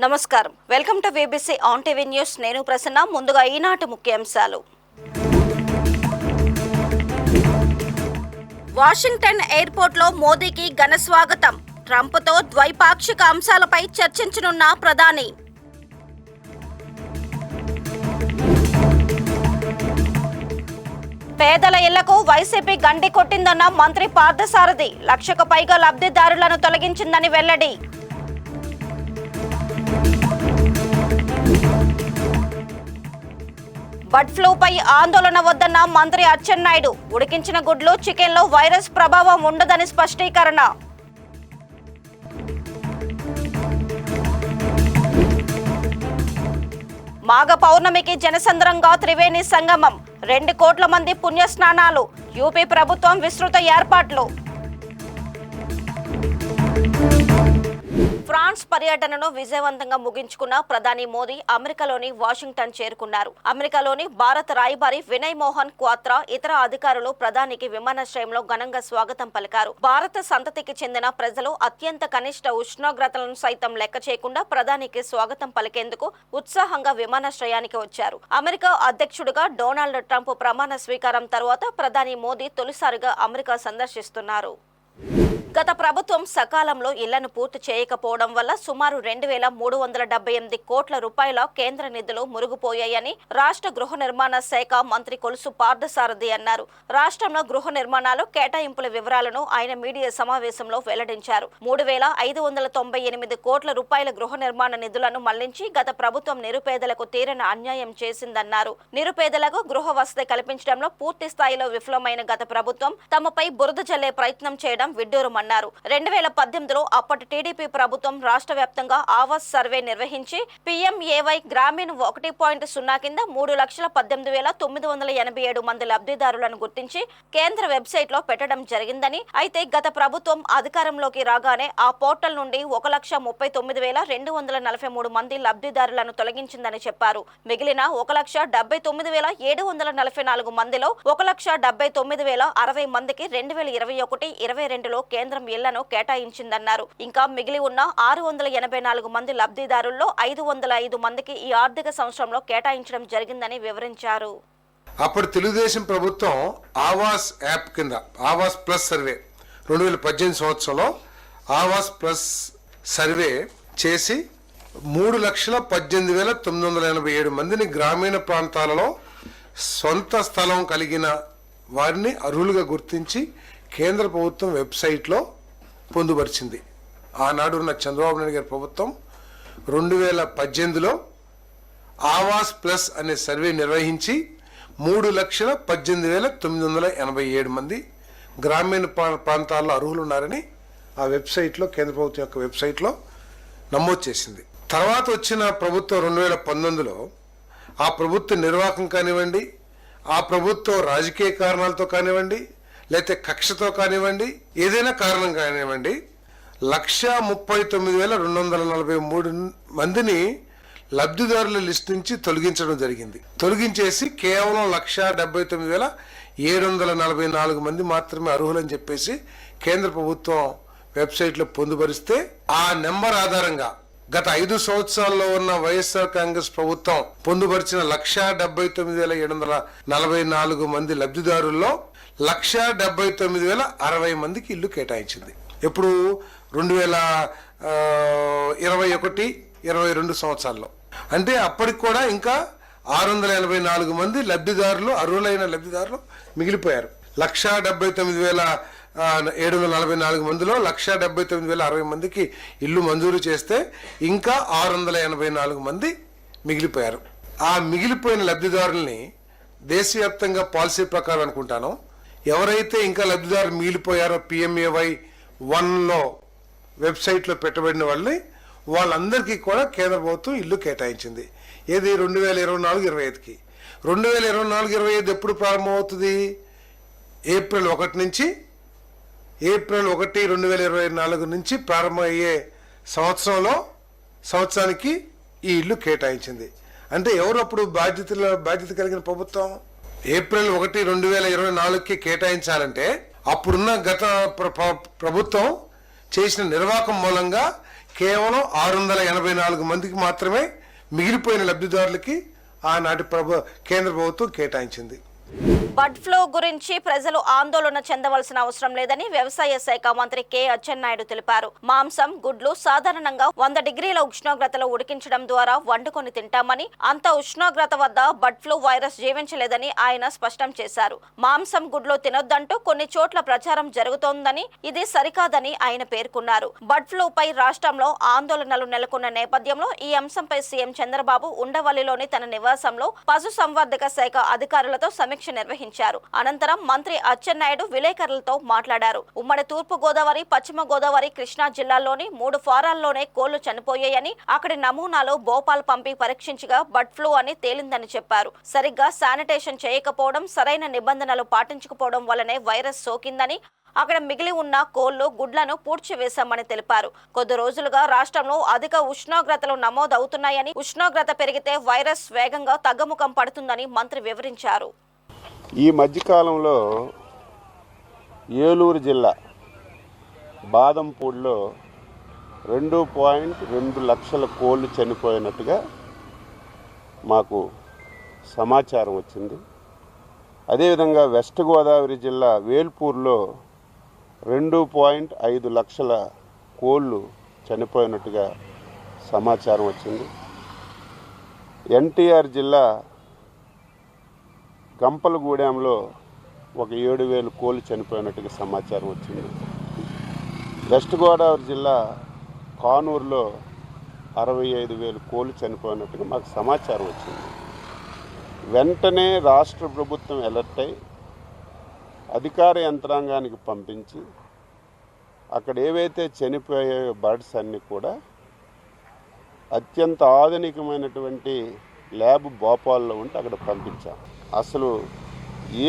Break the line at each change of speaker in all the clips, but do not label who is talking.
నమస్కారం. Welcome to VBC on TV news. నేను ప్రసన్న. ముందుగా ఈనాటి ముఖ్యాంశాలు. వాషింగ్టన్ ఎయిర్పోర్ట్లో మోదీకి ఘన స్వాగతం. ట్రంప్తో ద్వైపాక్షిక అంశాలపై చర్చించనున్న ప్రధాని. పేదల ఇళ్లకు వైసీపీ గండి కొట్టిందన్న మంత్రి పార్థసారథి. 1,00,000కు పైగా లబ్ధిదారులను తొలగించిందని వెల్లడి. బర్డ్ ఫ్లూపై ఆందోళన వద్దన్న మంత్రి అచ్చెన్నాయుడు. ఉడికించిన గుడ్లు, చికెన్లో వైరస్ ప్రభావం ఉండదని స్పష్టీకరణ. మాఘ పౌర్ణమికి జనసంద్రంగా త్రివేణి సంగమం. 2 కోట్ల మంది పుణ్యస్నానాలు. యూపీ ప్రభుత్వం విస్తృత ఏర్పాట్లు. ఫ్రాన్స్ పర్యటనను విజయవంతంగా ముగించుకున్న ప్రధాని మోదీ అమెరికాలోని వాషింగ్టన్ చేరుకున్నారు. అమెరికాలోని భారత రాయబారి వినయ్ మోహన్ క్వాత్రా ఇతర అధికారులు ప్రధానికి విమానాశ్రయంలో ఘనంగా స్వాగతం పలికారు. భారత సంతతికి చెందిన ప్రజలు అత్యంత కనిష్ట ఉష్ణోగ్రతలను సైతం లెక్క చేయకుండా ప్రధానికి స్వాగతం పలికేందుకు ఉత్సాహంగా విమానాశ్రయానికి వచ్చారు. అమెరికా అధ్యక్షుడిగా డొనాల్డ్ ట్రంప్ ప్రమాణ స్వీకారం తర్వాత ప్రధాని మోదీ తొలిసారిగా అమెరికా సందర్శిస్తున్నారు. గత ప్రభుత్వం సకాలంలో ఇళ్లను పూర్తి చేయకపోవడం వల్ల సుమారు 2,378 కోట్ల రూపాయల కేంద్ర నిధులు మురుగుపోయాయని రాష్ట్ర గృహ నిర్మాణ శాఖ మంత్రి కొలుసు పార్థసారథి అన్నారు. రాష్ట్రంలో గృహ నిర్మాణాలు కేటాయింపుల వివరాలను ఆయన మీడియా సమావేశంలో వెల్లడించారు. 3,598 కోట్ల రూపాయల గృహ నిర్మాణ నిధులను మళ్లించి గత ప్రభుత్వం నిరుపేదలకు తీరని అన్యాయం చేసిందన్నారు. నిరుపేదలకు గృహ వసతి కల్పించడంలో పూర్తి స్థాయిలో విఫలమైన గత ప్రభుత్వం తమపై బురద జల్లే ప్రయత్నం చేయడం విడ్డూరం అన్నారు. 2018లో అప్పటి టీడీపీ ప్రభుత్వం రాష్ట్ర వ్యాప్తంగా ఆవాస్ సర్వే నిర్వహించి పీఎంఏవై గ్రామీణ 1.0 కింద 3,18,987 మంది లబ్ధిదారులను గుర్తించి కేంద్ర వెబ్సైట్ లో పెట్టడం జరిగిందని, అయితే గత ప్రభుత్వం అధికారంలోకి రాగానే ఆ పోర్టల్ నుండి 1,39,243 మంది లబ్ధిదారులను తొలగించిందని చెప్పారు. మిగిలిన 1,79,744 మందిలో 1,79,060 మందికి 2021-22లో కేంద్రం ఇళ్లను కేటాయించిందన్నారు. ఇంకా మిగిలి ఉన్న 684 మంది లబ్ధిదారుల్లో 505 మందికి ఈ ఆర్థిక సంవత్సరంలో కేటాయించడం జరిగిందని వివరించారు.
అప్పుడు తెలుగుదేశం ప్రభుత్వం ఆవాస్ యాప్ కింద ఆవాస్ ప్లస్ సర్వే 2018 సంవత్సరంలో ఆవాస్ ప్లస్ సర్వే చేసి 3,18,987 మందిని గ్రామీణ ప్రాంతాలలో సొంత స్థలం కలిగిన వారిని అర్హులుగా గుర్తించి కేంద్ర ప్రభుత్వం వెబ్సైట్లో పొందుపరిచింది. ఆనాడు ఉన్న చంద్రబాబు నాయుడు గారి ప్రభుత్వం 2018లో ఆవాస్ ప్లస్ అనే సర్వే నిర్వహించి 3,18,987 మంది గ్రామీణ ప్రాంతాల్లో అర్హులు ఉన్నారని ఆ వెబ్సైట్లో కేంద్ర ప్రభుత్వం యొక్క వెబ్సైట్లో నమోదు చేసింది. తర్వాత వచ్చిన ప్రభుత్వం 2019లో ఆ ప్రభుత్వ నిర్వాహకం కానివ్వండి, ఆ ప్రభుత్వం రాజకీయ కారణాలతో కానివ్వండి, లేకపోతే కక్షతో కానివ్వండి, ఏదైనా కారణం కానివ్వండి, 1,39,243 మందిని లబ్ధిదారుల లిస్ట్ నుంచి తొలగించడం జరిగింది. తొలగించేసి కేవలం 1,79,744 మంది మాత్రమే అర్హులని చెప్పేసి కేంద్ర ప్రభుత్వం వెబ్సైట్లో పొందుపరిస్తే ఆ నెంబర్ ఆధారంగా గత 5 సంవత్సరాల్లో ఉన్న వైఎస్ఆర్ కాంగ్రెస్ ప్రభుత్వం పొందుపరిచిన 1,79,744 మంది లబ్ధిదారుల్లో 1,79,060 మందికి ఇల్లు కేటాయించింది. ఎప్పుడు 2021-22 సంవత్సరాల్లో. అంటే అప్పటికి కూడా ఇంకా 684 మంది లబ్ధిదారులు, అర్హులైన లబ్ధిదారులు మిగిలిపోయారు. 1,79,744 మందిలో 1,79,060 మందికి ఇల్లు మంజూరు చేస్తే ఇంకా 684 మంది మిగిలిపోయారు. ఆ మిగిలిపోయిన లబ్ధిదారుల్ని దేశవ్యాప్తంగా పాలసీ ప్రకారం అనుకుంటాను, ఎవరైతే ఇంకా లబ్ధిదారులు మిగిలిపోయారో PMAY 1లో వెబ్సైట్లో పెట్టబడిన వాళ్ళందరికీ కూడా కేంద్ర ప్రభుత్వం ఇల్లు కేటాయించింది. ఏది 2024-25కి. 2024-25 ఎప్పుడు ప్రారంభమవుతుంది? ఏప్రిల్ 1 నుంచి 2024 నుంచి ప్రారంభమయ్యే సంవత్సరానికి ఈ ఇల్లు కేటాయించింది. అంటే ఎవరు అప్పుడు బాధ్యత కలిగిన ప్రభుత్వం? ఏప్రిల్ 1, 2024కి కేటాయించాలంటే అప్పుడున్న గత ప్రభుత్వం చేసిన నిర్వాహకం మూలంగా కేవలం 684 మందికి మాత్రమే మిగిలిపోయిన లబ్ధిదారులకి ఆనాటి కేంద్ర ప్రభుత్వం కేటాయించింది.
బర్డ్ ఫ్లూ గురించి ప్రజలు ఆందోళన చెందవలసిన అవసరం లేదని వ్యవసాయ శాఖ మంత్రి కె అచ్చెన్నాయుడు తెలిపారు. మాంసం, గుడ్లు సాధారణంగా 100 డిగ్రీల ఉష్ణోగ్రతలో ఉడికించడం ద్వారా వండుకొని తింటామని, అంత ఉష్ణోగ్రత వద్ద బర్డ్ ఫ్లూ వైరస్ జీవించలేదని ఆయన స్పష్టం చేశారు. మాంసం, గుడ్లు తినొద్దంటూ కొన్ని చోట్ల ప్రచారం జరుగుతోందని, ఇది సరికాదని ఆయన పేర్కొన్నారు. బర్డ్ ఫ్లూపై రాష్ట్రంలో ఆందోళనలు నెలకొన్న నేపథ్యంలో ఈ అంశంపై సీఎం చంద్రబాబు ఉండవల్లిలోని తన నివాసంలో పశుసంవర్ధక శాఖ అధికారులతో సమీక్ష నిర్వహించారు. అనంతరం మంత్రి అచ్చెన్నాయుడు విలేకరులతో మాట్లాడారు. ఉమ్మడి తూర్పు గోదావరి, పశ్చిమ గోదావరి, కృష్ణా జిల్లాల్లోని 3 ఫారాల్లోనే కోళ్లు చనిపోయాయని, అక్కడి నమూనాలు భోపాల్ పంపి పరీక్షించగా బర్డ్ ఫ్లూ అని తేలిందని చెప్పారు. సరిగ్గా శానిటేషన్ చేయకపోవడం, సరైన నిబంధనలు పాటించకపోవడం వల్లనే వైరస్ సోకిందని, అక్కడ మిగిలి ఉన్న కోళ్లు, గుడ్లను పూడ్చివేశామని తెలిపారు. కొద్ది రోజులుగా రాష్ట్రంలో అధిక ఉష్ణోగ్రతలు నమోదవుతున్నాయని, ఉష్ణోగ్రత పెరిగితే వైరస్ వేగంగా తగ్గుముఖం పడుతుందని మంత్రి వివరించారు.
ఈ మధ్యకాలంలో ఏలూరు జిల్లా బాదంపూడిలో 2.2 లక్షల కోళ్ళు చనిపోయినట్టుగా మాకు సమాచారం వచ్చింది. అదేవిధంగా వెస్ట్ గోదావరి జిల్లా వేల్పూర్లో 2.5 లక్షల కోళ్ళు చనిపోయినట్టుగా సమాచారం వచ్చింది. ఎన్టీఆర్ జిల్లా గంపలగూడెంలో ఒక 7,000 కోళ్ళు చనిపోయినట్టుగా సమాచారం వచ్చింది. వెస్ట్ గోదావరి జిల్లా కానూరులో 65,000 కోళ్ళు చనిపోయినట్టుగా మాకు సమాచారం వచ్చింది. వెంటనే రాష్ట్ర ప్రభుత్వం అలర్ట్ అయి అధికార యంత్రాంగానికి పంపించి అక్కడ ఏవైతే చనిపోయే బర్డ్స్ అన్నీ కూడా అత్యంత ఆధునికమైనటువంటి ల్యాబ్ భోపాల్లో ఉంటే అక్కడ పంపించాం. అసలు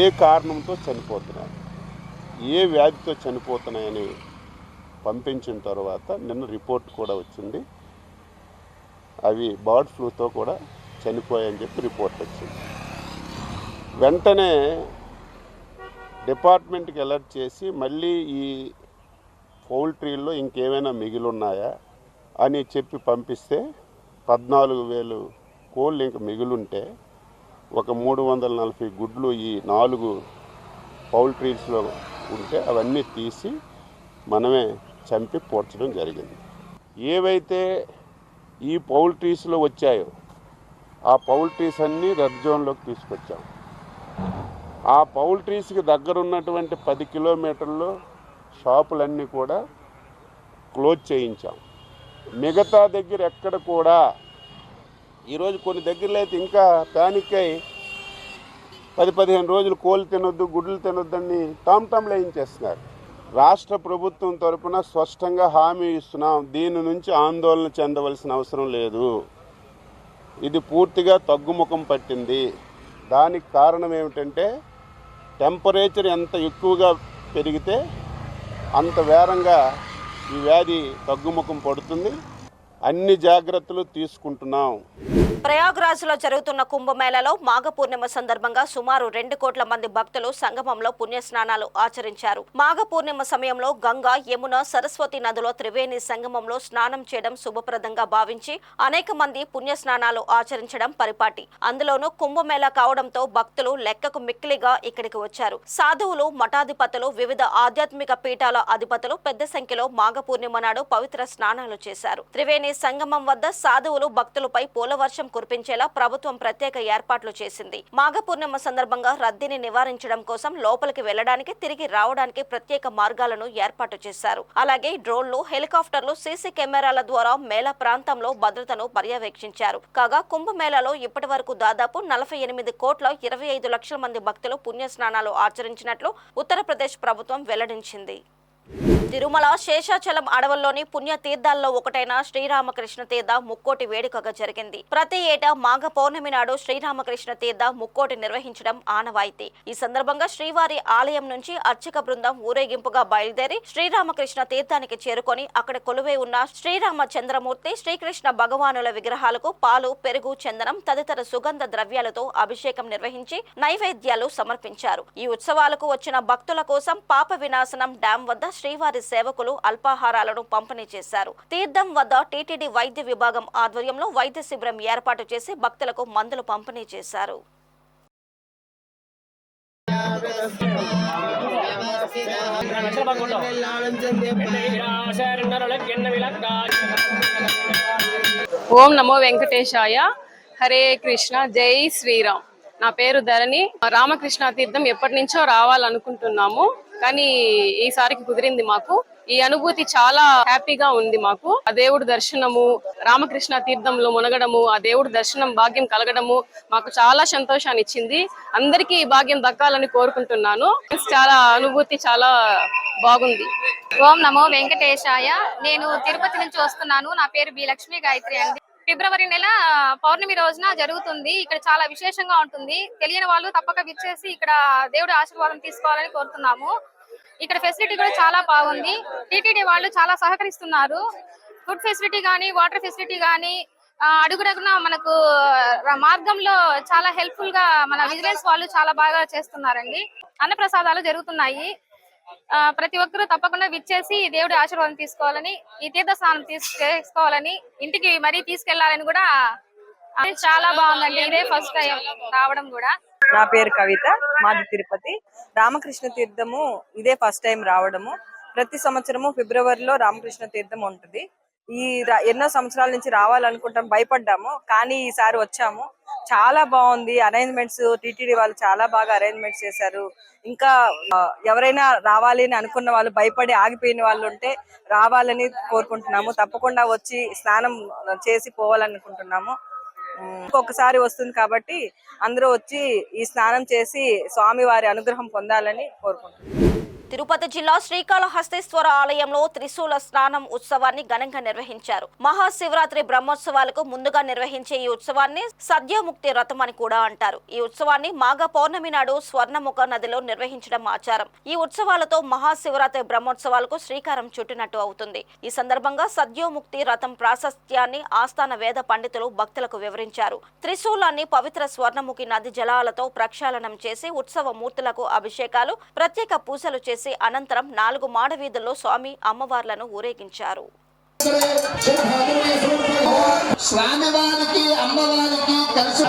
ఏ కారణంతో చనిపోతున్నాయి, ఏ వ్యాధితో చనిపోతున్నాయని పంపించిన తర్వాత నిన్న రిపోర్ట్ కూడా వచ్చింది. అవి బర్డ్ ఫ్లూతో కూడా చనిపోయాయని చెప్పి రిపోర్ట్ వచ్చింది. వెంటనే డిపార్ట్మెంట్కి అలర్ట్ చేసి మళ్ళీ ఈ పౌల్ట్రీల్లో ఇంకేమైనా మిగిలి ఉన్నాయా అని చెప్పి పంపిస్తే 14,000 కోళ్ళు ఇంక మిగిలింటే ఒక 340 గుడ్లు ఈ 4 పౌల్ట్రీస్లో ఉంటే అవన్నీ తీసి మనమే చంపి పోడ్చడం జరిగింది. ఏవైతే ఈ పౌల్ట్రీస్లో వచ్చాయో ఆ పౌల్ట్రీస్ అన్నీ రెడ్ జోన్లోకి తీసుకొచ్చాం. ఆ పౌల్ట్రీస్కి దగ్గర ఉన్నటువంటి 10 కిలోమీటర్లో షాపులన్నీ కూడా క్లోజ్ చేయించాం. మిగతా దగ్గర ఎక్కడ కూడా ఈరోజు కొన్ని దగ్గరలో అయితే ఇంకా ప్యానిక్ అయి 10-15 రోజులు కోళ్ళు తినొద్దు, గుడ్లు తినొద్దని టామ్టామ్లు వేయించేస్తున్నారు. రాష్ట్ర ప్రభుత్వం తరఫున స్పష్టంగా హామీ ఇస్తున్నాం, దీని నుంచి ఆందోళన చెందవలసిన అవసరం లేదు. ఇది పూర్తిగా తగ్గుముఖం పట్టింది. దానికి కారణం ఏమిటంటే టెంపరేచర్ ఎంత ఎక్కువగా పెరిగితే అంత వేగంగా ఈ వ్యాధి తగ్గుముఖం పడుతుంది. అన్ని జాగ్రత్తలు తీసుకుంటున్నాం.
ప్రయాగ్రాజ్లో జరుగుతున్న కుంభమేళాలో మాఘ పూర్ణిమ సందర్భంగా సుమారు 2 కోట్ల మంది భక్తులు సంగమంలో పుణ్యస్నానాలు ఆచరించారు. మాఘ పూర్ణిమ సమయంలో గంగా, యమున, సరస్వతి నదిలో త్రివేణి సంగమంలో స్నానం చేయడం శుభప్రదంగా భావించి అనేక మంది పుణ్యస్నానాలు ఆచరించడం పరిపాటి. అందులోనూ కుంభమేళా కావడంతో భక్తులు లెక్కకు మిక్కిలిగా ఇక్కడికి వచ్చారు. సాధువులు, మఠాధిపతులు, వివిధ ఆధ్యాత్మిక పీఠాల అధిపతులు పెద్ద సంఖ్యలో మాఘ పూర్ణిమ నాడు పవిత్ర స్నానాలు చేశారు. త్రివేణి సంగమం వద్ద సాధువులు భక్తులపై పూలవర్షం కురిపించేలా ప్రభుత్వం ప్రత్యేక ఏర్పాట్లు చేసింది. మాఘ పూర్ణిమ సందర్భంగా రద్దీని నివారించడం కోసం లోపలికి వెళ్లడానికి, తిరిగి రావడానికి ప్రత్యేక మార్గాలను ఏర్పాటు చేశారు. అలాగే డ్రోన్లు, హెలికాప్టర్లు, సీసీ కెమెరాల ద్వారా మేళా ప్రాంతంలో భద్రతను పర్యవేక్షించారు. కాగా కుంభమేళాలో ఇప్పటి వరకు దాదాపు 48 కోట్ల 25 లక్షల మంది భక్తులు పుణ్యస్నానాలు ఆచరించినట్లు ఉత్తరప్రదేశ్ ప్రభుత్వం వెల్లడించింది. తిరుమల శేషాచలం అడవుల్లోని పుణ్య తీర్థాల్లో ఒకటైన శ్రీరామకృష్ణ తీర్థ ముక్కోటి వేడుకగా జరిగింది. ప్రతి ఏటా మాఘ పౌర్ణమి నాడు శ్రీరామకృష్ణ తీర్థ ముక్కోటి నిర్వహించడం ఆనవాయితీ. ఈ సందర్భంగా శ్రీవారి ఆలయం నుంచి అర్చక బృందం ఊరేగింపుగా బయలుదేరి శ్రీరామకృష్ణ తీర్థానికి చేరుకొని అక్కడ కొలువై ఉన్న శ్రీరామచంద్రమూర్తి, శ్రీకృష్ణ భగవానుల విగ్రహాలకు పాలు, పెరుగు, చందనం తదితర సుగంధ ద్రవ్యాలతో అభిషేకం నిర్వహించి నైవేద్యాలు సమర్పించారు. ఈ ఉత్సవాలకు వచ్చిన భక్తుల కోసం పాప వినాశనం డ్యాం వద్ద శ్రీవారి మంది సేవకులు అల్పాహారాలను పంపిణీ చేశారు. తీర్థం వద్ద టీటీడీ వైద్య విభాగం ఆధ్వర్యంలో వైద్య శిబిరం ఏర్పాటు చేసి భక్తులకు మందులు పంపిణీ చేశారు.
ఓం నమో వెంకటేశాయ. హరే కృష్ణ. జై శ్రీరామ్. నా పేరు ధరణి. రామకృష్ణ తీర్థం ఎప్పటి నుంచో రావాలనుకుంటున్నాము, కానీ ఈసారికి కుదిరింది. మాకు ఈ అనుభూతి చాలా హ్యాపీగా ఉంది. మాకు ఆ దేవుడు దర్శనము, రామకృష్ణ తీర్థంలో మునగడము, ఆ దేవుడు దర్శనం భాగ్యం కలగడము మాకు చాలా సంతోషాన్ని ఇచ్చింది. అందరికీ ఈ భాగ్యం దక్కాలని కోరుకుంటున్నాను. చాలా అనుభూతి చాలా బాగుంది.
ఓం నమో వెంకటేశాయ. నేను తిరుపతి నుంచి వస్తున్నాను. నా పేరు బి లక్ష్మీ గాయత్రి అండి. ఫిబ్రవరి నెల పౌర్ణమి రోజున జరుగుతుంది. ఇక్కడ చాలా విశేషంగా ఉంటుంది. తెలియని వాళ్ళు తప్పక విచ్చేసి ఇక్కడ దేవుడి ఆశీర్వాదం తీసుకోవాలని కోరుతున్నాము. ఇక్కడ ఫెసిలిటీ కూడా చాలా బాగుంది. టీటీడీ వాళ్ళు చాలా సహకరిస్తున్నారు. ఫుడ్ ఫెసిలిటీ కానీ, వాటర్ ఫెసిలిటీ కానీ అడుగుడగున మనకు మార్గంలో చాలా హెల్ప్ఫుల్ గా మన విజిలెన్స్ వాళ్ళు చాలా బాగా చేస్తున్నారండి. అన్నప్రసాదాలు జరుగుతున్నాయి. ప్రతి ఒక్కరూ తప్పకుండా విచ్చేసి దేవుడి ఆశీర్వాదం తీసుకోవాలని, ఈ తీర్థ స్నానం చేసుకోవాలని, ఇంటికి మరీ తీసుకెళ్లాలని కూడా చాలా బాగుందండి. ఇదే ఫస్ట్ టైం రావడం కూడా.
నా పేరు కవిత, మాది తిరుపతి. రామకృష్ణ తీర్థము ఇదే ఫస్ట్ టైం రావడము. ప్రతి సంవత్సరము ఫిబ్రవరిలో రామకృష్ణ తీర్థం ఉంటుంది. ఎన్నో సంవత్సరాల నుంచి రావాలనుకుంటాం, భయపడ్డాము, కానీ ఈసారి వచ్చాము. చాలా బాగుంది. అరేంజ్మెంట్స్ టీటీడీ వాళ్ళు చాలా బాగా అరేంజ్మెంట్స్ చేశారు. ఇంకా ఎవరైనా రావాలి అని అనుకున్న వాళ్ళు, భయపడి ఆగిపోయిన వాళ్ళు ఉంటే రావాలని కోరుకుంటున్నాము. తప్పకుండా వచ్చి స్నానం చేసి పోవాలనుకుంటున్నాము. ఇంకొకసారి వస్తుంది కాబట్టి అందరూ వచ్చి ఈ స్నానం చేసి స్వామివారి అనుగ్రహం పొందాలని కోరుకుంటున్నాము.
తిరుపతి జిల్లా శ్రీకాళహస్తీశ్వర ఆలయంలో త్రిశూల స్నానం ఉత్సవాన్ని ఘనంగా నిర్వహించారు. మహాశివరాత్రి బ్రహ్మోత్సవాలకు ముందుగా నిర్వహించే ఈ ఉత్సవాన్ని సద్యోముక్తి వ్రతం అని కూడా అంటారు. ఈ ఉత్సవాన్ని మాఘ పౌర్ణమి నాడు స్వర్ణముఖ నదిలో నిర్వహించడం ఆచారం. ఈ ఉత్సవాలతో మహాశివరాత్రి బ్రహ్మోత్సవాలకు శ్రీకారం చుట్టినట్టు అవుతుంది. ఈ సందర్భంగా సద్యోముక్తి వ్రతం ప్రాశస్త్యాన్ని ఆస్థాన వేద పండితులు భక్తులకు వివరించారు. త్రిశూలాన్ని పవిత్ర స్వర్ణముఖి నది జలాలతో ప్రక్షాళనం చేసి ఉత్సవ మూర్తులకు అభిషేకాలు, ప్రత్యేక పూజలు చేసి అనంతరం 4 మాడవీధుల్లో స్వామి అమ్మవార్లను ఊరేగించారు.
స్వామివారికి అమ్మవారికి కలిసి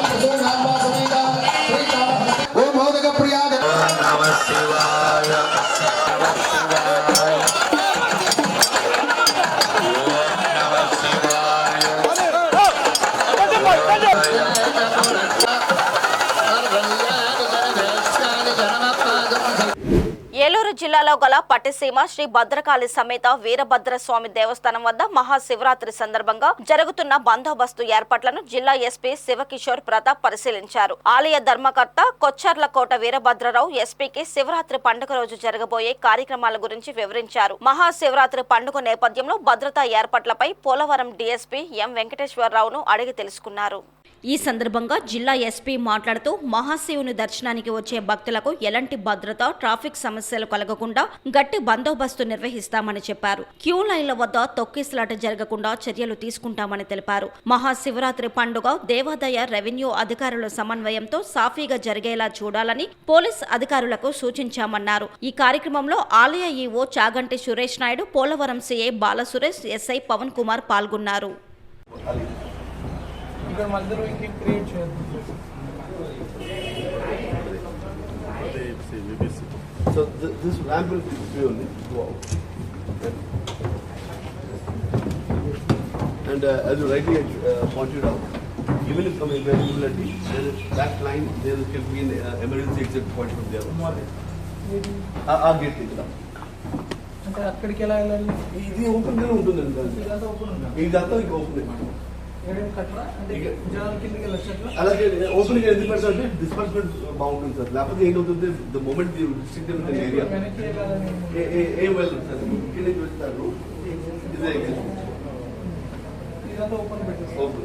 ఏలూరు జిల్లాలో గల పట్టిసీమ శ్రీ భద్రకాళి సమేత వీరభద్రస్వామి దేవస్థానం వద్ద మహాశివరాత్రి సందర్భంగా జరుగుతున్న బందోబస్తు ఏర్పాట్లను జిల్లా ఎస్పీ శివకిషోర్ ప్రతాప్ పరిశీలించారు. ఆలయ ధర్మకర్త కొచ్చర్లకోట వీరభద్రరావు ఎస్పీకి శివరాత్రి పండుగ రోజు జరగబోయే కార్యక్రమాల గురించి వివరించారు. మహాశివరాత్రి పండుగ నేపథ్యంలో భద్రతా ఏర్పాట్లపై పోలవరం డీఎస్పీ ఎం వెంకటేశ్వరరావును అడిగి తెలుసుకున్నారు. ఈ సందర్భంగా జిల్లా ఎస్పీ మాట్లాడుతూ మహాశివుని దర్శనానికి వచ్చే భక్తులకు ఎలాంటి భద్రత, ట్రాఫిక్ సమస్యలు కలగకుండా గట్టి బందోబస్తు నిర్వహిస్తామని చెప్పారు. క్యూ లైన్ల వద్ద తొక్కిసలాట జరగకుండా చర్యలు తీసుకుంటామని తెలిపారు. మహాశివరాత్రి పండుగ దేవాదాయ, రెవెన్యూ అధికారుల సమన్వయంతో సాఫీగా జరిగేలా చూడాలని పోలీస్ అధికారులకు సూచించామన్నారు. ఈ కార్యక్రమంలో ఆలయ EO Chaganti Suresh Naidu, Polavaram CI Balasuresh, SI Pavan Kumar పాల్గొన్నారు.
So this ramp will be only go out. And as you rightly pointed out, even if some irregularity, then that line there can be an emergency exit point from there. Our gate is up.
అంటే అక్కడికి ఎలా వెళ్ళాలి?
ఇది open గానే ఉంటుందండి.
ఇదంతా open ఉందా?
ఇదంతా ఇంకా ఓపెన్.
అలాగే
ఓపెన్ గా ఎందుకు పెడతారంటే డిస్పర్స్మెంట్ బాగుంటుంది సార్. లేకపోతే ఏంటవుతుంది, ద మూమెంట్ రిస్ట్రిక్టెడ్ ఏరియా ఏం వెళ్ళదు సార్. ఇక్కడ నుంచి వెళ్తారు,
ఇదంతా ఓపెన్ పెట్టేస్తారు.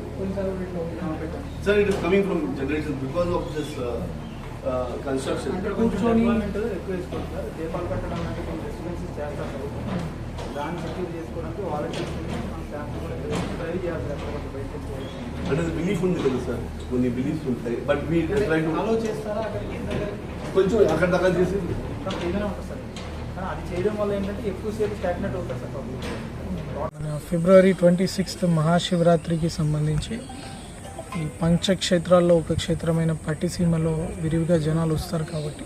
Sir it is coming from generation because of this construction.
కూర్చొని ఎక్కువ వేసుకుంటారు. దీపాలు పెట్టడం అంటే కొంచెం రెసిడెన్సీ చేస్తారు. దాన్ని సెక్యూర్ చేసుకోవడానికి వాలంటీర్స్ స్టాఫ్ కూడా ట్రై చేయాలి.
అంటే బిలీఫ్ ఉంది కదా సార్, కొన్ని బిలీఫ్స్ ఉంటాయి. బట్
అలో చేస్తారా? అక్కడికి
కొంచెం అక్కడ దాకా చేసి
ఏదైనా ఉంటుంది సార్. కానీ అది చేయడం వల్ల ఏంటంటే ఎక్కువసేపు స్టాగ్నేట్ అవుతారు సార్ పబ్లిక్.
మన ఫిబ్రవరి 26 మహాశివరాత్రికి సంబంధించి ఈ పంచక్షేత్రాల్లో ఒక క్షేత్రమైన పట్టిసీమలో విరివిగా జనాలు వస్తారు కాబట్టి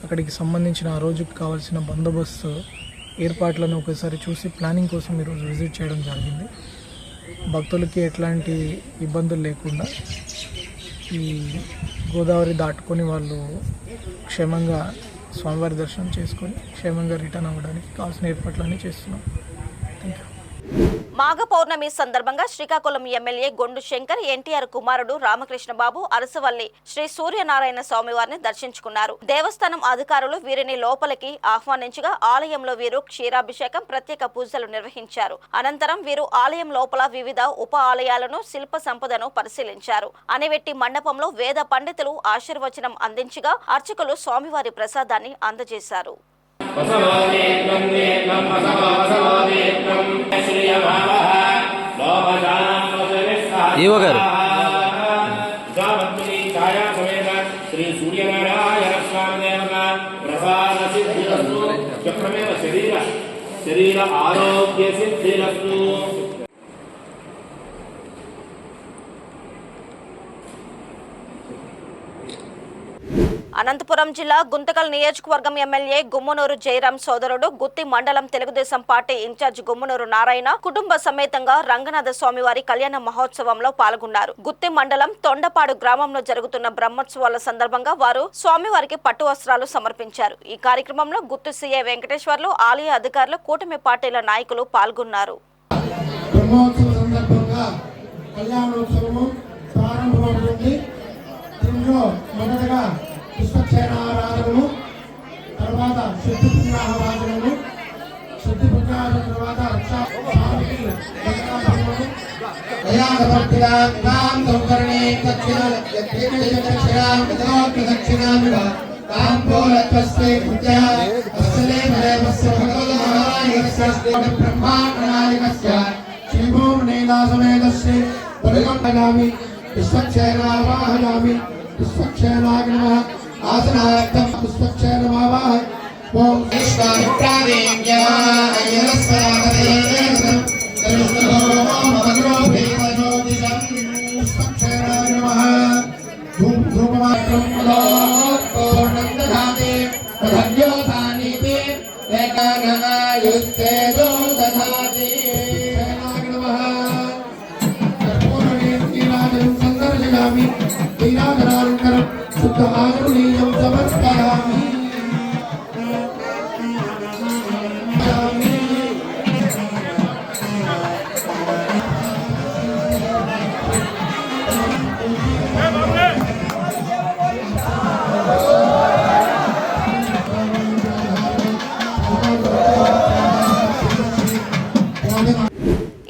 అక్కడికి సంబంధించిన ఆ రోజుకి కావాల్సిన బందోబస్తు ఏర్పాట్లను ఒకసారి చూసి ప్లానింగ్ కోసం ఈరోజు విజిట్ చేయడం జరిగింది. భక్తులకి ఎట్లాంటి ఇబ్బందులు లేకుండా ఈ గోదావరి దాటుకొని వాళ్ళు క్షేమంగా స్వామివారి దర్శనం చేసుకొని క్షేమంగా రిటర్న్ అవ్వడానికి కావాల్సిన ఏర్పాట్లన్నీ చేస్తున్నాం. Thank you.
మాఘ పౌర్ణమి సందర్భంగా శ్రీకాకుళం ఎమ్మెల్యే గొండు శంకర్ ఎన్టీఆర్ కుమారుడు రామకృష్ణ బాబు అరసవల్లి శ్రీ సూర్యనారాయణ స్వామివారిని దర్శించుకున్నారు. దేవస్థానం అధికారులు వీరిని లోపలికి ఆహ్వానించగా ఆలయంలో వీరు క్షీరాభిషేకం, ప్రత్యేక పూజలు నిర్వహించారు. అనంతరం వీరు ఆలయం లోపల వివిధ ఉప ఆలయాలను, శిల్ప సంపదను పరిశీలించారు. అనివెట్టి మండపంలో వేద పండితులు ఆశీర్వచనం అందించగా అర్చకులు స్వామివారి ప్రసాదాన్ని అందజేశారు.
ఈవో గారు
శ్రీ సూర్యనారాయణ స్వామి దేవత ప్రసాద సిద్ధిరస్తు చక్రమేవ శరీర ఆరోగ్య సిద్ధిరస్తు.
అనంతపురం జిల్లా గుంతకల్ నియోజకవర్గం ఎమ్మెల్యే గుమ్మనూరు జయరాం సోదరుడు, గుత్తి మండలం తెలుగుదేశం పార్టీ ఇన్ఛార్జ్ గుమ్మనూరు నారాయణ కుటుంబ సమేతంగా రంగనాథ స్వామివారి కళ్యాణ మహోత్సవంలో పాల్గొన్నారు. గుత్తి మండలం తొండపాడు గ్రామంలో జరుగుతున్న బ్రహ్మోత్సవాల సందర్భంగా వారు స్వామివారికి పట్టు వస్త్రాలు సమర్పించారు. ఈ కార్యక్రమంలో గుత్తి సీఐ వెంకటేశ్వర్లు, ఆలయ అధికారులు, కూటమి పార్టీల నాయకులు పాల్గొన్నారు.
పుష్పక్షేణారాధనము, తర్వాత శుద్ధిపుణ్యాహవాచనము, శుద్ధిపుణ్యాహం తర్వాత విశ్వక్షేణావాహయామి పుష్పక్షేణాయ నమః ఆసనార్థం పుష్పక్షేణమావాహ ఓం పుష్పక్షేణాయ నమః ధూపమాత్రం పూర్ణందధాతి తద్యోధానీతి ఏకానాయుస్తేజో దధాతి నమః కర్పూరవేదీరాజం సందర్శయామి నీరాజనానంతరం శుద్ధ ఆచరణీయం సమర్పయామి.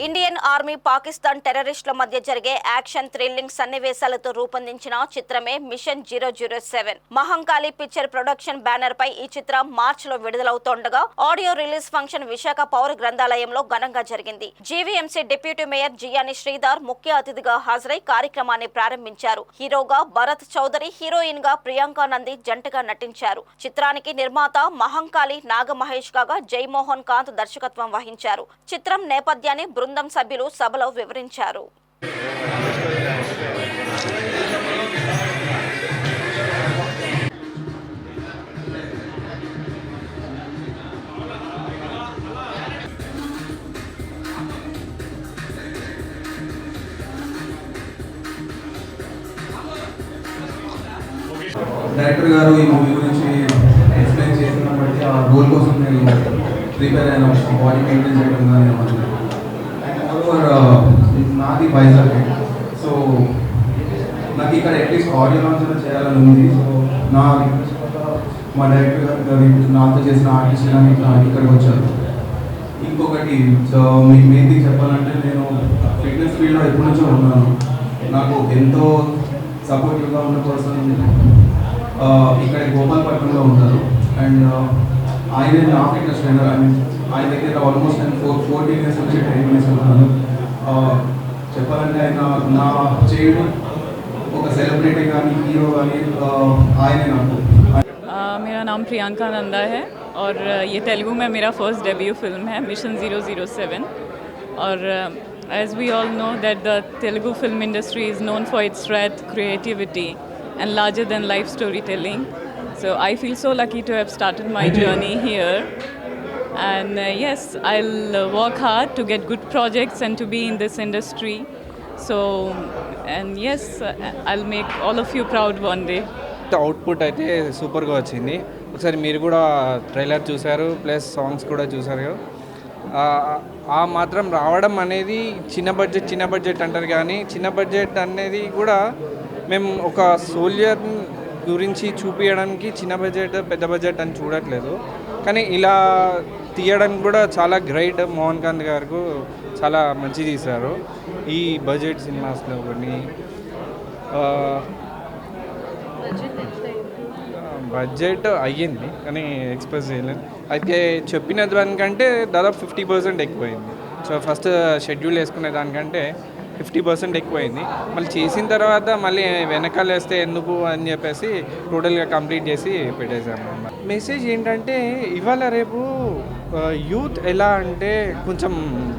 ఇండియన్ ఆర్మీ, పాకిస్తాన్ టెర్రరిస్టుల మధ్య జరిగే యాక్షన్ థ్రిల్లింగ్ సన్నివేశాలతో రూపొందించిన చిత్రమే mission 007. Mahankali picture production banner పై ఈ చిత్రం మార్చిలో విడుదలవుతుండగా ఆడియో రిలీజ్ ఫంక్షన్ విశాఖ పౌర గ్రంథాలయంలో ఘనంగా జరిగింది. GVMC deputy mayor Jiyani Sridhar ముఖ్య అతిథిగా హాజరై కార్యక్రమాన్ని ప్రారంభించారు. హీరోగా భరత్ చౌదరి, హీరోయిన్ గా ప్రియాంక నంది జంటగా నటించారు. చిత్రానికి నిర్మాత మహంకాళి నాగమహేష్ కాగా జైమోహన్ కాంత్ దర్శకత్వం వహించారు. చిత్రం నేపథ్యాన్ని బృందం సభ్యులు సభలో వివరించారు.
డైరెక్టర్ గారు ఈ మూవీ గురించి ఎక్స్ప్లెయిన్ చేసిన బట్టి ఆ రోల్ కోసం నేను ప్రిపేర్ అయిన బాడీ మెయింటైన్ చేయడం కానీ నాది వైజాగ్. సో నాకు ఇక్కడ అట్లీస్ట్ ఆడియో లాంచ్ చేయాలని ఉంది. సో మా డైరెక్టర్ గారు నాతో చేసిన ఆర్టిస్ట్ కానీ ఇక్కడికి వచ్చారు. ఇంకొకటి సో మీకు మెయిన్ థింగ్ చెప్పాలంటే నేను ఫిట్నెస్ ఫీల్డ్లో ఎప్పటి నుంచో ఉన్నాను. నాకు ఎంతో సపోర్టివ్గా ఉన్న పర్సన్ ఇక్కడ గోపాలపట్నంలో ఉంటారు. అండ్ ఆయన నా ఫిట్నెస్ ట్రైనర్. ఆయన దగ్గర ఆల్మోస్ట్ నేను 14 ఇయర్స్ నుంచి ట్రైనింగ్ చేసుకుంటున్నాను. చెప్పాలంటే ఆయన నా చేయడం ఒక సెలబ్రిటీ కానీ హీరో కానీ ఆయనే నాకు.
मेरा
मेरा नाम प्रियंका नंदा है और ये तेलुगु में मेरा फर्स्ट डेब्यू फिल्म है मिशन 007 और as we all know that the Telugu film industry is known for its strength, creativity and larger than life storytelling. So I feel so lucky to have started my journey here. And yes, I'll work hard to get good projects and to be in this industry. So, and yes, I'll make all of you proud one day.
Output అయితే సూపర్గా వచ్చింది. ఒకసారి మీరు కూడా trailer చూశారు, plus songs కూడా చూశారు. ఆ మాత్రం రావడం అనేది చిన్న బడ్జెట్ అంటారు, కానీ చిన్న బడ్జెట్ అనేది కూడా మేము ఒక సోల్జర్ గురించి చూపించడానికి చిన్న బడ్జెట్ పెద్ద బడ్జెట్ అని చూడట్లేదు. కానీ ఇలా తీయడానికి కూడా చాలా గ్రేట్. మోహన్ కాంత్ గారు చాలా మంచి తీశారు ఈ బడ్జెట్ సినిమాస్లో. కొన్ని బడ్జెట్ అయ్యింది కానీ ఎక్స్ప్రెస్ చేయలేదు. అయితే చెప్పిన దానికంటే దాదాపు 50% ఎక్కువైంది. సో ఫస్ట్ షెడ్యూల్ వేసుకునే దానికంటే 50% ఎక్కువైంది. మళ్ళీ చేసిన తర్వాత మళ్ళీ వెనకాల వేస్తే ఎందుకు అని చెప్పేసి టోటల్గా కంప్లీట్ చేసి పెట్టేశాను. మెసేజ్ ఏంటంటే ఇవాళ రేపు యూత్ ఎలా అంటే కొంచెం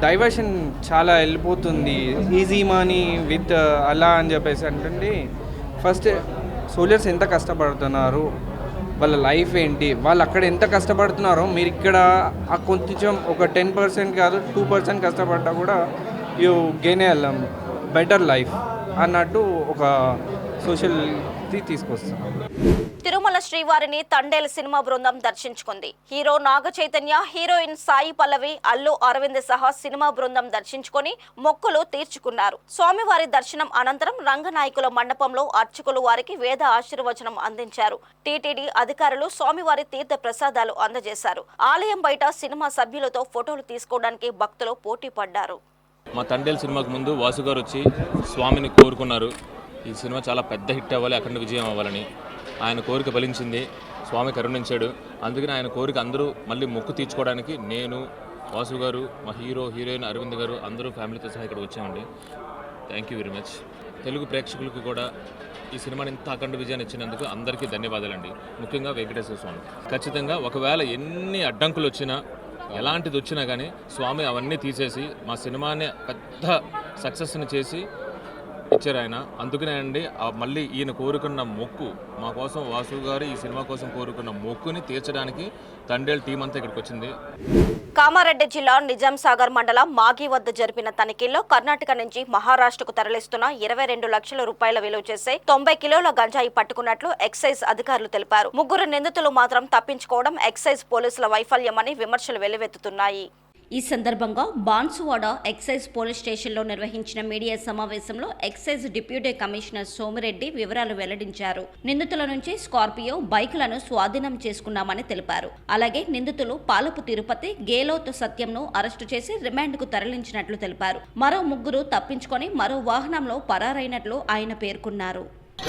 డైవర్షన్ చాలా వెళ్ళిపోతుంది, ఈజీ మనీ విత్ అలా అని చెప్పేసి అంటుంది. ఫస్ట్ సోల్జర్స్ ఎంత కష్టపడుతున్నారు, వాళ్ళ లైఫ్ ఏంటి, వాళ్ళు అక్కడ ఎంత కష్టపడుతున్నారో మీరు ఇక్కడ కొంచెం ఒక 10% కాదు 2% కష్టపడ్డా కూడా you gain A better life అన్నట్టు ఒక సోషల్ తీసుకొస్తున్నాం.
తిరుమల శ్రీవారిని తండేల్ సినిమా బృందం దర్శించుకుంది. హీరో నాగ చైతన్య, హీరోయిన్ సాయి పల్లవి, అల్లు అరవింద్ సహా సినిమా బృందం దర్శించుకొని మొక్కులు తీర్చుకున్నారు. స్వామివారి దర్శనం అనంతరం రంగనాయకుల మండపంలో అర్చకులు వారికి వేద ఆశీర్వచనం అందించారు. టీటీడీ అధికారులు స్వామివారి తీర్థ ప్రసాదాలు అందజేశారు. ఆలయం బయట సినిమా సభ్యులతో ఫోటోలు తీసుకోవడానికి భక్తులు పోటీ పడ్డారు.
మా తండేల్ సినిమాకు ముందు వాసు గారు వచ్చి స్వామిని కోరుకున్నారు, ఈ సినిమా చాలా పెద్ద హిట్ అవ్వాలి, అఖండ విజయం అవ్వాలని. ఆయన కోరిక ఫలించింది, స్వామి కరుణించాడు. అందుకని ఆయన కోరిక అందరూ మళ్ళీ మొక్కు తీర్చుకోవడానికి నేను, వాసు గారు, మా హీరోయిన్ అరవింద్ గారు అందరూ ఫ్యామిలీతో సహా ఇక్కడ వచ్చామండి. Thank you very much. Telugu ప్రేక్షకులకు కూడా ఈ సినిమాని ఇంత అఖండ విజయాన్ని ఇచ్చినందుకు అందరికీ ధన్యవాదాలండి. ముఖ్యంగా వెంకటేశ్వర స్వామి. ఖచ్చితంగా ఒకవేళ ఎన్ని అడ్డంకులు వచ్చినా ఎలాంటిది వచ్చినా కానీ స్వామి అవన్నీ తీసేసి మా సినిమాని పెద్ద సక్సెస్ని చేసి ఇచ్చారు ఆయన. అందుకనే అండి మళ్ళీ ఈయన కోరుకున్న మొక్కు మా కోసం, వాసు గారు ఈ సినిమా కోసం కోరుకున్న మొక్కుని తీర్చడానికి తండేల్ టీం అంతా ఇక్కడికి వచ్చింది.
కామారెడ్డి జిల్లా నిజాం సాగర్ మండలం మాగి వద్ద జరిపిన తనిఖీల్లో కర్ణాటక నుంచి మహారాష్ట్రకు తరలిస్తున్న 22 లక్షల రూపాయల విలువ చేసే 90 కిలోల గంజాయి పట్టుకున్నట్లు ఎక్సైజ్ అధికారులు తెలిపారు. 3 నిందితులు మాత్రం తప్పించుకోవడం ఎక్సైజ్ పోలీసుల వైఫల్యమని విమర్శలు వెల్లువెత్తుతున్నాయి. ఈ సందర్భంగా బాన్సువాడ ఎక్సైజ్ పోలీస్ స్టేషన్లో నిర్వహించిన మీడియా సమావేశంలో ఎక్సైజ్ డిప్యూటీ కమిషనర్ సోమిరెడ్డి వివరాలు వెల్లడించారు. నిందితుల నుంచి స్కార్పియో బైకులను స్వాధీనం చేసుకున్నామని తెలిపారు. అలాగే నిందితులు పాలపు తిరుపతి, గేలోత్ సత్యంను అరెస్టు చేసి రిమాండ్కు తరలించినట్లు తెలిపారు. మరో 3 తప్పించుకొని మరో వాహనంలో పరారైనట్లు ఆయన పేర్కొన్నారు.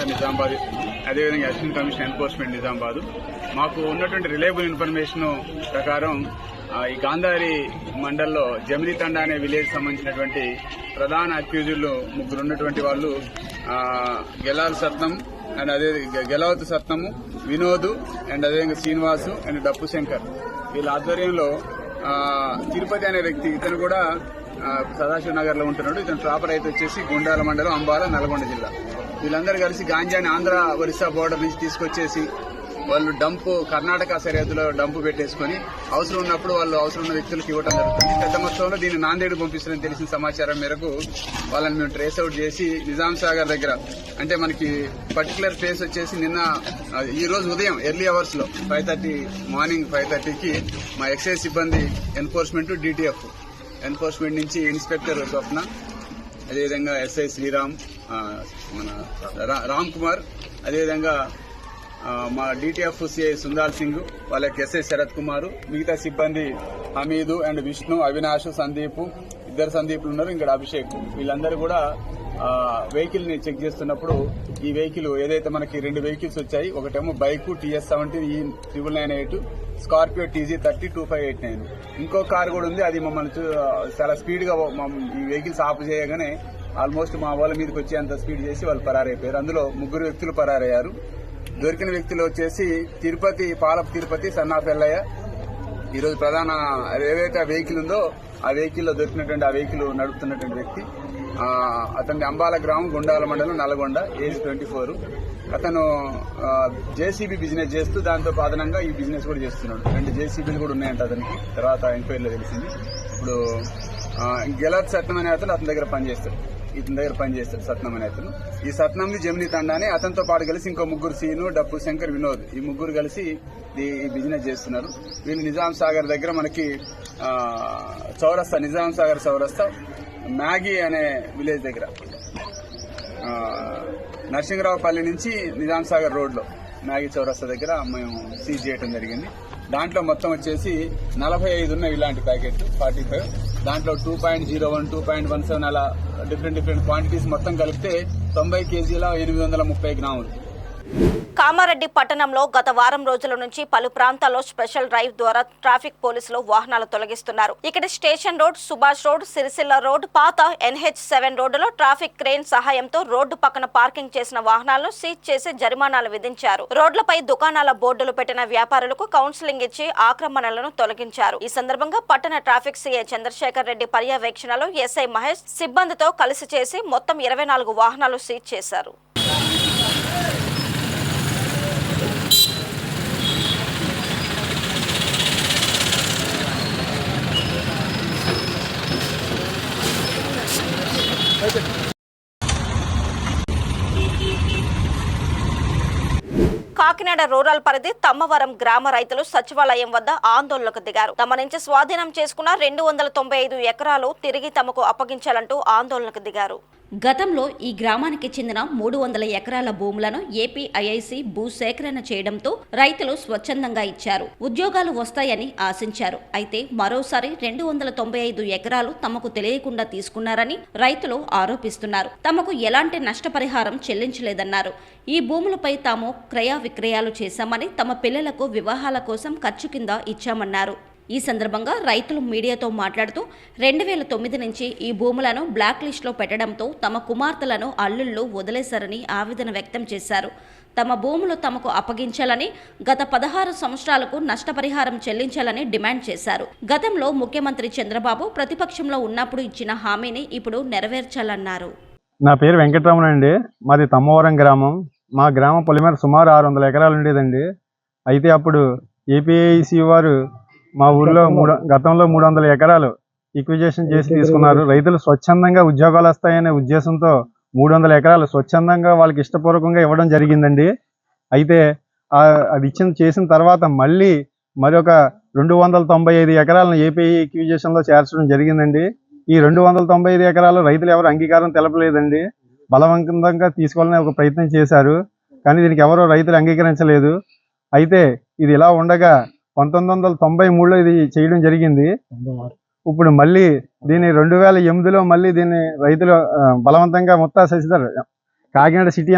నిజామాబాద్, అదేవిధంగా అసిస్టెంట్ కమిషనర్ ఎన్ఫోర్స్మెంట్ నిజామాబాద్, మాకు ఉన్నటువంటి రిలయబుల్ ఇన్ఫర్మేషన్ ప్రకారం ఈ గాంధారి మండల్లో జమిలి తండా అనే విలేజ్ సంబంధించినటువంటి ప్రధాన అక్యూజులు 3 ఉన్నటువంటి వాళ్ళు గెలాల్ సత్నం అండ్ అదే గెలావత్ సత్నము, వినోద్ అండ్ అదేవిధంగా శ్రీనివాసు అండ్ డప్పు శంకర్, వీళ్ళ ఆధ్వర్యంలో తిరుపతి అనే వ్యక్తి, ఇతను కూడా సదాశివ నగర్ లో ఉంటున్నాడు. ఇతను ప్రాపర్ అయితే వచ్చేసి గుండాల మండలం, అంబాల, నల్గొండ జిల్లా. వీళ్ళందరూ కలిసి గాంజాని ఆంధ్ర ఒరిస్సా బోర్డర్ నుంచి తీసుకొచ్చేసి వాళ్ళు డంపు కర్ణాటక సరిహద్దులో డంపు పెట్టేసుకుని అవసరం ఉన్నప్పుడు వాళ్ళు అవసరం ఉన్న వ్యక్తులకు ఇవ్వడం జరుగుతుంది. పెద్ద మొత్తంలో దీన్ని నాందేడు పంపిస్తారని తెలిసిన సమాచారం మేరకు వాళ్ళని మేము ట్రేస్ అవుట్ చేసి నిజాం సాగర్ దగ్గర, అంటే మనకి పర్టికులర్ ప్లేస్ వచ్చేసి నిన్న ఈ రోజు ఉదయం ఎర్లీ అవర్స్ లో మార్నింగ్ 5:30కి మా ఎక్సైజ్ సిబ్బంది ఎన్ఫోర్స్మెంట్, డిటిఎఫ్ ఎన్ఫోర్స్మెంట్ నుంచి ఇన్స్పెక్టర్ స్వప్న, అదేవిధంగా ఎస్ఐ శ్రీరామ్, మన రామ్ కుమార్, అదేవిధంగా మా డిటిఎఫ్ సిఐ సుందాల్ సింగ్, వాళ్ళకి ఎస్ఐ శరత్ కుమార్, మిగతా సిబ్బంది హమీదు అండ్ విష్ణు, అవినాష్, సందీప్, 2 సందీప్లు ఉన్నారు, ఇంకా అభిషేక్. వీళ్ళందరూ కూడా వెహికల్ ని చెక్ చేస్తున్నప్పుడు ఈ వెహికల్ ఏదైతే మనకి 2 వెహికల్స్ వచ్చాయి, ఒకటేమో bike TS17 E998, Scorpio TG30 2589, ఇంకో కార్ కూడా ఉంది. అది మమ్మల్ని చాలా స్పీడ్ గా ఈ వెహికల్స్ ఆఫ్ చేయగానే ఆల్మోస్ట్ మా వాళ్ళ మీదకి వచ్చేంత స్పీడ్ చేసి వాళ్ళు పరారైపోయారు. అందులో 3 వ్యక్తులు పరారయ్యారు. దొరికిన వ్యక్తులు వచ్చేసి తిరుపతి, పాలపు తిరుపతి, సన్నాపెల్లయ్య. ఈరోజు ప్రధాన ఏవైతే వెహికల్ ఉందో ఆ వెహికల్లో దొరికినటువంటి ఆ వెహికల్ నడుపుతున్నటువంటి వ్యక్తి. అతని అంబాల గ్రామం, గుండాల మండలం, నల్గొండ, ఏజ్ 24. అతను జేసీబీ బిజినెస్ చేస్తూ దాంతో అదనంగా ఈ బిజినెస్ కూడా చేస్తున్నాడు. 2 జేసీబీలు కూడా ఉన్నాయంట అతనికి, తర్వాత ఎంక్వైరీలో తెలిసింది. ఇప్పుడు గెలత్ సత్నం అనే అతను అతని దగ్గర పనిచేస్తాడు సత్నం అనే అతను. ఈ సత్నంని జమిని తండాని అతనితో పాటు కలిసి ఇంకో 3 సీను, డప్పు శంకర్, వినోద్, ఈ 3 కలిసి ఈ బిజినెస్ చేస్తున్నారు. వీళ్ళు నిజాం సాగర్ దగ్గర మనకి చౌరస్తా, నిజాం సాగర్ చౌరస్తా, మ్యాగీ అనే విలేజ్ దగ్గర, నరసింహరావుపల్లి నుంచి నిజాం సాగర్ రోడ్లో మ్యాగీ చౌరస్తా దగ్గర మేము సీజ్ చేయడం జరిగింది. దాంట్లో మొత్తం వచ్చేసి 45 ఉన్నాయి ఇలాంటి ప్యాకెట్లు, 45. దాంట్లో 2.01, 2.17 అలా డిఫరెంట్ క్వాంటిటీస్ మొత్తం కలిపితే 90 కేజీల 830 గ్రాములు.
కామారెడ్డి పట్టణంలో గత వారం రోజుల నుంచి పలు ప్రాంతాల్లో స్పెషల్ డ్రైవ్ ద్వారా ట్రాఫిక్ పోలీసులు వాహనాలు తొలగిస్తున్నారు. ఇక్కడ station road, Subhash road, Sircilla road, పాత NH7 రోడ్డులో ట్రాఫిక్ క్రేన్ సహాయంతో రోడ్డు పక్కన పార్కింగ్ చేసిన వాహనాలను సీజ్ చేసి జరిమానాలు విధించారు. రోడ్లపై దుకాణాల బోర్డులు పెట్టిన వ్యాపారులకు కౌన్సిలింగ్ ఇచ్చి ఆక్రమణలను తొలగించారు. ఈ సందర్భంగా పట్టణ ట్రాఫిక్ సీఐ చంద్రశేఖర్ రెడ్డి పర్యవేక్షణలో ఎస్ఐ మహేష్ సిబ్బందితో కలిసి చేసి మొత్తం 24 వాహనాలు సీజ్ చేశారు. కాకినాడ రూరల్ పరిధి తమ్మవరం గ్రామ రైతులు సచివాలయం వద్ద ఆందోళనకు దిగారు. తమ నుంచి స్వాధీనం చేసుకున్న 295 ఎకరాలు తిరిగి తమకు అప్పగించాలంటూ ఆందోళనకు దిగారు. గతంలో ఈ గ్రామానికి చెందిన 300 ఎకరాల భూములను ఏపీఐఐసి భూసేకరణ చేయడంతో రైతులు స్వచ్ఛందంగా ఇచ్చారు. ఉద్యోగాలు వస్తాయని ఆశించారు. అయితే మరోసారి 295 ఎకరాలు తమకు తెలియకుండా తీసుకున్నారని రైతులు ఆరోపిస్తున్నారు. తమకు ఎలాంటి నష్టపరిహారం చెల్లించలేదన్నారు. ఈ భూములపై తాము క్రయ విక్రయాలు చేశామని, తమ పిల్లలకు వివాహాల కోసం ఖర్చు కింద ఇచ్చామన్నారు. ఈ సందర్భంగా రైతులు మీడియాతో మాట్లాడుతూ 2009 నుంచి ఈ భూములను బ్లాక్ లిస్టులో పెట్టడంతో తమ కుమార్తెలను అల్లుళ్ళు వదిలేశారని ఆవేదన వ్యక్తం చేశారు. తమ భూములు తమకు అప్పగించాలని, గత 16 సంవత్సరాలకు నష్టపరిహారం చెల్లించాలని డిమాండ్ చేశారు. గతంలో ముఖ్యమంత్రి చంద్రబాబు ప్రతిపక్షంలో ఉన్నప్పుడు ఇచ్చిన హామీని ఇప్పుడు నెరవేర్చాలన్నారు.
నా పేరు వెంకటరమణ అండి. మాది తమ్మవరం గ్రామం. మా గ్రామం పొలిమేర సుమారు 600 ఎకరాలు ఉండేదండి. అయితే అప్పుడు ఏపీఐసి వారు మా ఊర్లో గతంలో 300 ఎకరాలు ఈక్విజేషన్ చేసి తీసుకున్నారు. రైతులు స్వచ్ఛందంగా ఉద్యోగాలు వస్తాయనే ఉద్దేశంతో 300 ఎకరాలు స్వచ్ఛందంగా వాళ్ళకి ఇష్టపూర్వకంగా ఇవ్వడం జరిగిందండి. అయితే అది చేసిన తర్వాత మళ్ళీ మరొక 295 ఎకరాలను ఏపీ ఈక్విజేషన్లో చేర్చడం జరిగిందండి. ఈ 295 ఎకరాలు రైతులు ఎవరు అంగీకారం తెలపలేదండి. బలవంతంగా తీసుకోవాలని ఒక ప్రయత్నం చేశారు. కానీ దీనికి ఎవరో రైతులు అంగీకరించలేదు. అయితే ఇది ఇలా ఉండగా 1993లో ఇది చేయడం జరిగింది. ఇప్పుడు మళ్ళీ దీన్ని 2008లో మళ్ళీ దీన్ని రైతులు బలవంతంగా ముత్తా శశిధర్, కాకినాడ సిటీ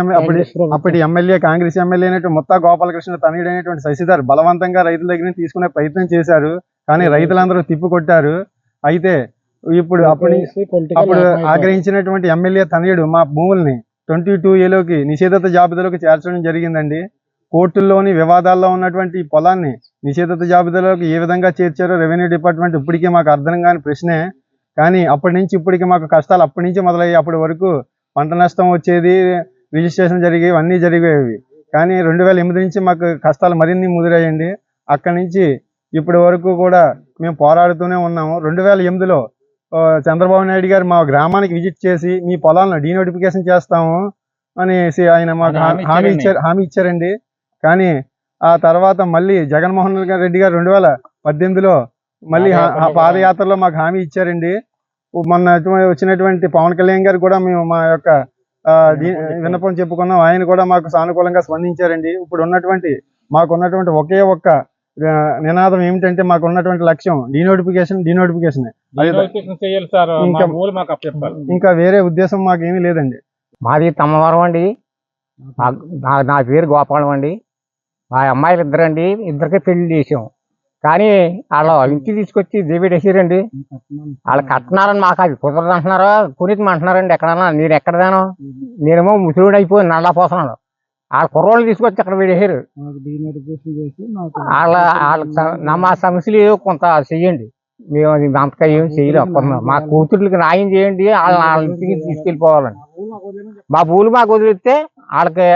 అప్పటి ఎమ్మెల్యే, కాంగ్రెస్ ఎమ్మెల్యే అయినటువంటి ముత్తా గోపాలకృష్ణ తనయుడైనటువంటి శశిధర్ బలవంతంగా రైతుల దగ్గర తీసుకునే ప్రయత్నం చేశారు. కానీ రైతులందరూ తిప్పికొట్టారు. అయితే ఇప్పుడు అప్పుడు ఆగ్రహించినటువంటి ఎమ్మెల్యే తనయుడు మా భూముల్ని 22A నిషేధిత జాబితాలోకి చేర్చడం జరిగిందండి. కోర్టుల్లోని వివాదాల్లో ఉన్నటువంటి పొలాన్ని నిషేధిత జాబితాలోకి ఏ విధంగా చేర్చారో రెవెన్యూ డిపార్ట్మెంట్ ఇప్పటికీ మాకు అర్థం కాని ప్రశ్నే. కానీ అప్పటి నుంచి ఇప్పటికీ మాకు కష్టాలు అప్పటి నుంచి మొదలయ్యి అప్పటి వరకు పంట నష్టం వచ్చేది, రిజిస్ట్రేషన్ జరిగేవి, అన్నీ జరిగేవి. కానీ 2008 నుంచి మాకు కష్టాలు మరిన్ని ముదిరాయండి. అక్కడి నుంచి ఇప్పటి వరకు కూడా మేము పోరాడుతూనే ఉన్నాము. 2008లో చంద్రబాబు నాయుడు గారు మా గ్రామానికి విజిట్ చేసి మీ పొలాలను డీనోటిఫికేషన్ చేస్తాము అనేసి ఆయన మాకు హామీ ఇచ్చారండి. కానీ ఆ తర్వాత మళ్ళీ జగన్మోహన్ రెడ్డి గారు 2018లో మళ్ళీ పాదయాత్రలో మాకు హామీ ఇచ్చారండి. మొన్న వచ్చినటువంటి పవన్ కళ్యాణ్ గారు కూడా మేము మా యొక్క విన్నపం చెప్పుకున్నాం. ఆయన కూడా మాకు సానుకూలంగా స్పందించారండి. ఇప్పుడు మాకున్నటువంటి ఒకే ఒక్క నినాదం ఏమిటంటే మాకు ఉన్నటువంటి లక్ష్యం డీనోటిఫికేషన్. ఇంకా వేరే ఉద్దేశం మాకేమీ లేదండి.
మాది తమ్మవరం అండి. నా పేరు గోపాలం అండి. మా అమ్మాయిలు ఇద్దరండి. ఇద్దరికి పెళ్లి చేసాం. కానీ వాళ్ళు ఇంటికి తీసుకొచ్చి దేవిడు వేసారండి. వాళ్ళు కట్టినారని మాకు అది కుదరదు అంటున్నారా, కొనికమంటున్నారండి. ఎక్కడన్నా నేను ఎక్కడదాను, నేనేమో ముసలుడు అయిపోయి నల్లా పోతున్నాను. వాళ్ళ కుర్రోళ్ళు తీసుకొచ్చి అక్కడ పెట్టేశారు. మా సమస్యలు ఏవో కొంత చెయ్యండి, మేము అది అంతగా ఏం చేయలేకపోతున్నాం. మా కూతుర్లకి న్యాయం చేయండి, వాళ్ళ ఇంటికి తీసుకెళ్ళిపోవాలండి. మా భూములు మాకు వదిలిస్తే వాళ్ళకి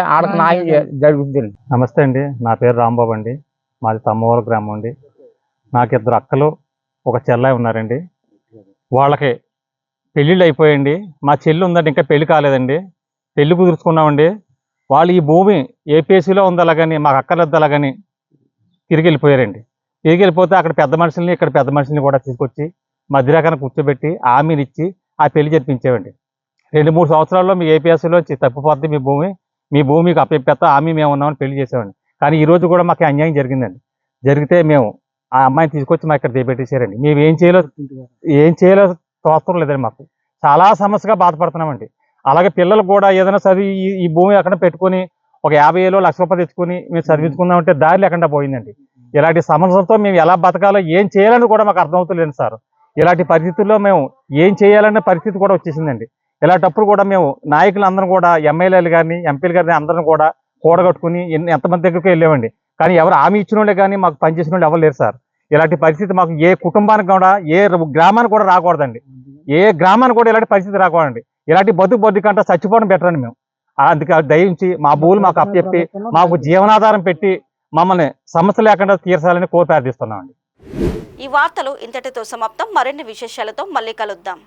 న్యాయం జరుగుతుందండి.
నమస్తే అండి, నా పేరు రాంబాబు అండి. మాది తమ్మవరం గ్రామం అండి. నాకు 2 అక్కలు, ఒక చెల్లాయి ఉన్నారండి. వాళ్ళకి పెళ్ళిళ్ళు అయిపోయండి. మా చెల్లి ఉందండి, ఇంకా పెళ్లి కాలేదండి. పెళ్లి కుదుర్చుకున్నామండి. వాళ్ళు ఈ భూమి ఏపీఎస్సీలో ఉంది అలాగని మాకు అక్కర్లేదు అలాగని తిరిగి వెళ్ళిపోయారండి. తిరిగి వెళ్ళిపోతే అక్కడ పెద్ద మనుషుల్ని ఇక్కడ పెద్ద మనుషుల్ని కూడా తీసుకొచ్చి మధ్యరకాన కూర్చోబెట్టి హామీనిచ్చి ఆ పెళ్లి జరిపించామండి. 2-3 సంవత్సరాల్లో మీ ఏపీఎస్సీలో తప్పిపోద్ది, మీ భూమి మీకు అప్పచెప్పేత హామీ మేము ఉన్నామని పెళ్లి చేసామండి. కానీ ఈ రోజు కూడా మాకు అన్యాయం జరిగిందండి. జరిగితే మేము ఆ అమ్మాయిని తీసుకొచ్చి మా ఇక్కడ దిగబెట్టేశారండి. మేము ఏం చేయాలో తోస్తరం లేదండి. మాకు చాలా సమస్యగా బాధపడుతున్నామండి. అలాగే పిల్లలు కూడా ఏదైనా చదివి ఈ భూమి ఎక్కడ పెట్టుకుని ఒక 50,000 1,00,000 రూపాయలు తెచ్చుకొని మేము చదివించుకుందామంటే దారి లేకుండా పోయిందండి. ఇలాంటి సమస్యలతో మేము ఎలా బతకాలో ఏం చేయాలని కూడా మాకు అర్థమవుతలేదు సార్. ఇలాంటి పరిస్థితుల్లో మేము ఏం చేయాలనే పరిస్థితి కూడా వచ్చేసిందండి. ఇలాంటప్పుడు కూడా మేము నాయకులందరం కూడా ఎమ్మెల్యేలు కానీ ఎంపీలు కానీ అందరం కూడా కూడగట్టుకుని ఎంతమంది దగ్గరికి వెళ్ళామండి. కానీ ఎవరు హామీ ఇచ్చిన వాళ్ళే కానీ మాకు పనిచేసిన వాళ్ళు ఎవరు లేరు సార్. ఇలాంటి పరిస్థితి మాకు ఏ కుటుంబానికి కూడా ఏ గ్రామానికి కూడా రాకూడదండి. ఏ గ్రామానికి కూడా ఇలాంటి పరిస్థితి రాకూడదండి. ఇలాంటి బతుకు కంటే చచ్చిపోవడం బెటర్ అండి. మేము అందుకే దయించి మా భూములు మాకు అప్పచెప్పి మాకు జీవనాధారం పెట్టి మమ్మల్ని సమస్య లేకుండా తీర్చాలని కోరి ప్రార్థిస్తున్నామండి.
ఈ వార్తలు ఇంతటితో సమాప్తం. మరిన్ని విశేషాలతో మళ్ళీ కలుద్దాం.